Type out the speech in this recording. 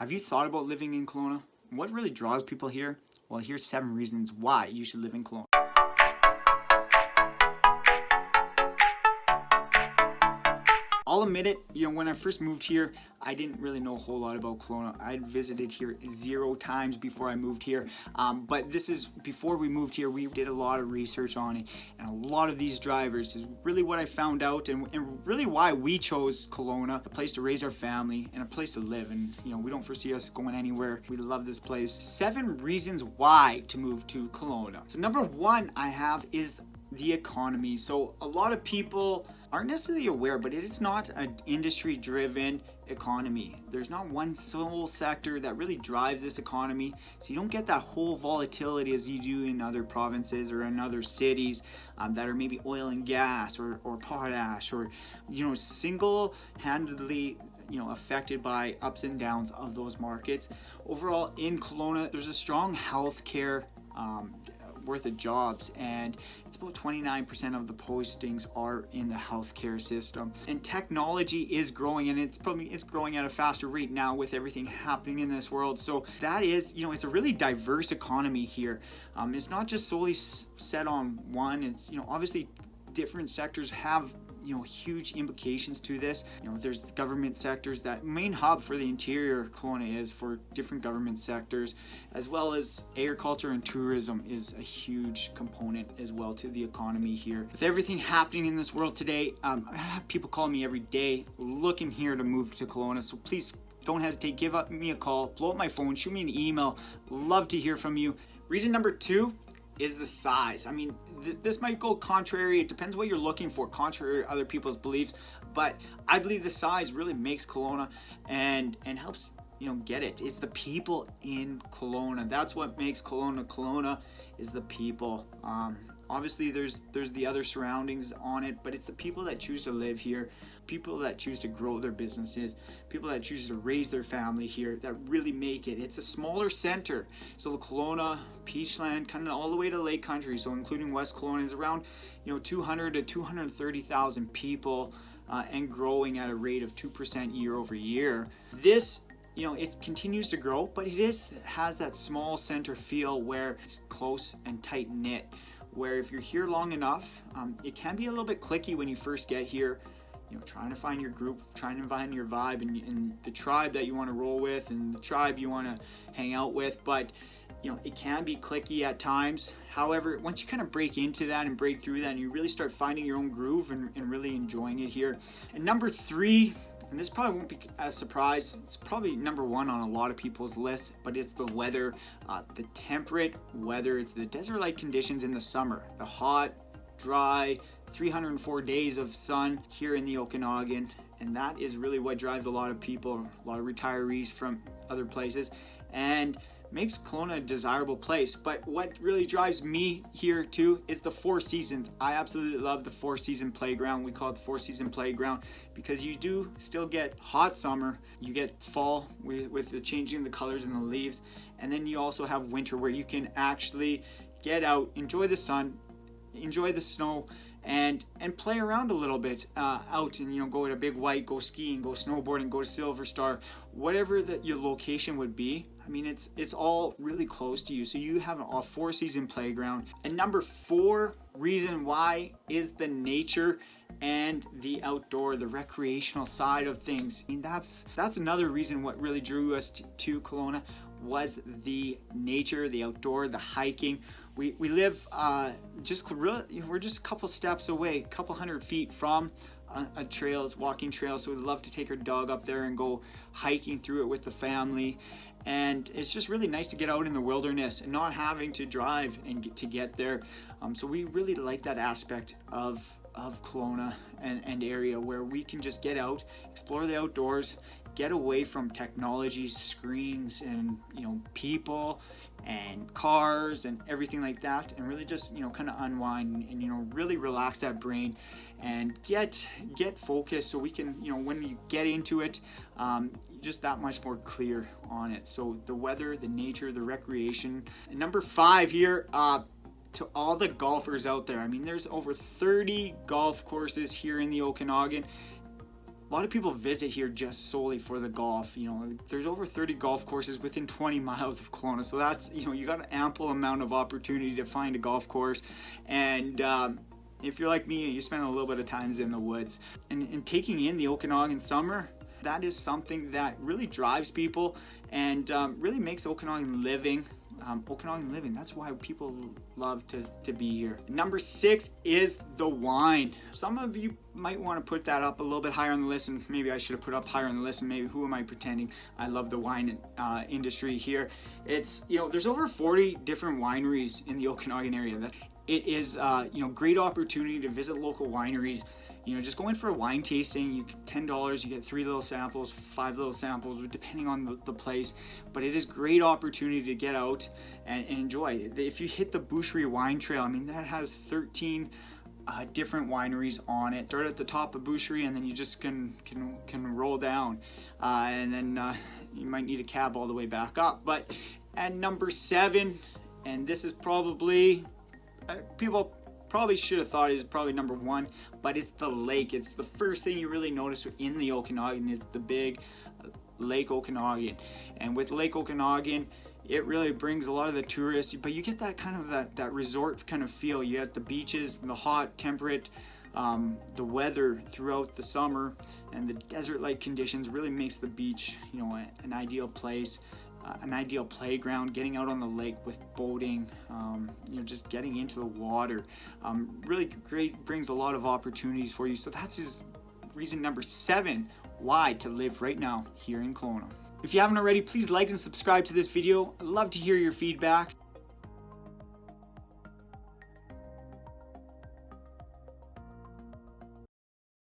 Have you thought about living in Kelowna? What really draws people here? Well, here's 7 reasons why you should live in Kelowna. I'll admit it, when I first moved here, I didn't really know a whole lot about Kelowna. I'd visited here 0 times before I moved here. But this is, before we moved here, we did a lot of research on it. And a lot of these drivers is really what I found out and really why we chose Kelowna, a place to raise our family and a place to live. And, we don't foresee us going anywhere. We love this place. 7 reasons why to move to Kelowna. So number 1 I have is the economy. So a lot of people aren't necessarily aware, but it is not an industry driven economy. There's not one sole sector that really drives this economy, so you don't get that whole volatility as you do in other provinces or in other cities that are maybe oil and gas or potash or single-handedly affected by ups and downs of those markets. Overall in Kelowna, there's a strong healthcare worth of jobs, and it's about 29% of the postings are in the healthcare system. And technology is growing, and it's growing at a faster rate now with everything happening in this world. So that is, it's a really diverse economy here. It's not just solely set on one. It's obviously different sectors have huge implications to this. There's government sectors. That main hub for the interior Kelowna is for different government sectors, as well as agriculture and tourism is a huge component as well to the economy here. With everything happening in this world today, I have people call me every day looking here to move to Kelowna, so please don't hesitate, give me a call, blow up my phone, shoot me an email. Love to hear from you. Reason number 2 is the size. I mean, this might go contrary. It depends what you're looking for, contrary to other people's beliefs. But I believe the size really makes Kelowna and helps get it. It's the people in Kelowna. That's what makes Kelowna Kelowna, is the people. Obviously, there's the other surroundings on it, but it's the people that choose to live here, people that choose to grow their businesses, people that choose to raise their family here that really make it. It's a smaller center. So the Kelowna, Peachland, kind of all the way to Lake Country, so including West Kelowna, is around 200 to 230,000 people and growing at a rate of 2% year over year. This it continues to grow, but it has that small center feel where it's close and tight knit, where if you're here long enough, it can be a little bit cliquey when you first get here, trying to find your group, trying to find your vibe and the tribe that you want to roll with and the tribe you want to hang out with. But it can be cliquey at times. However, once you kind of break into that and break through that and you really start finding your own groove and really enjoying it here. And number 3, and this probably won't be a surprise, it's probably number 1 on a lot of people's list, but it's the weather, the temperate weather. It's the desert-like conditions in the summer, the hot, dry, 304 days of sun here in the Okanagan, and that is really what drives a lot of people, a lot of retirees from other places, and makes Kelowna a desirable place. But what really drives me here too is the 4 seasons. I absolutely love the 4-season playground. We call it the 4-season playground because you do still get hot summer, you get fall with the changing the colors in the leaves, and then you also have winter where you can actually get out, enjoy the sun, enjoy the snow, and play around a little bit out and go to Big White, go skiing, go snowboarding, go to Silver Star, whatever your location would be. I mean, it's all really close to you, so you have a 4-season playground. And number 4 reason why is the nature and the outdoor, the recreational side of things. I mean, that's another reason what really drew us to Kelowna was the nature, the outdoor, the hiking. We live we're just a couple steps away, a couple hundred feet from a walking trail, so we'd love to take our dog up there and go hiking through it with the family. And it's just really nice to get out in the wilderness and not having to drive and to get there. So we really like that aspect of Kelowna and area where we can just get out, explore the outdoors, get away from technology, screens, and people and cars and everything like that, and really just kind of unwind and really relax that brain and get focused, so we can when you get into it, just that much more clear on it. So the weather, the nature, the recreation. And number 5 here, to all the golfers out there. I mean, there's over 30 golf courses here in the Okanagan. A lot of people visit here just solely for the golf. You know, there's over 30 golf courses within 20 miles of Kelowna, so that's, you know, you got an ample amount of opportunity to find a golf course. And if you're like me, you spend a little bit of time in the woods. And taking in the Okanagan summer, that is something that really drives people and really makes Okanagan living. That's why people love to be here. Number 6 is the wine. Some of you might want to put that up a little bit higher on the list, and maybe I should have put up higher on the list, and maybe who am I pretending? I love the wine industry here. It's, you know, there's over 40 different wineries in the Okanagan area. It is, you know, great opportunity to visit local wineries. You know, just go in for a wine tasting, you get $10, you get 3 little samples, 5 little samples, depending on the place. But it is great opportunity to get out and enjoy. If you hit the Boucherie Wine Trail, I mean, that has 13 different wineries on it. Start at the top of Boucherie, and then you just can roll down, and then you might need a cab all the way back up. But at number 7, and this is probably people probably should have thought is probably number 1, but it's the lake. It's the first thing you really notice in the Okanagan is the big Lake Okanagan. And with Lake Okanagan, it really brings a lot of the tourists, but you get that kind of that resort kind of feel. You get the beaches, the hot, temperate, the weather throughout the summer, and the desert-like conditions really makes the beach, you know, an ideal place. An ideal playground, getting out on the lake with boating, you know, just getting into the water. Really great, brings a lot of opportunities for you. So that's his reason number 7 why to live right now here in Kelowna. If you haven't already, please like and subscribe to this video. I'd love to hear your feedback.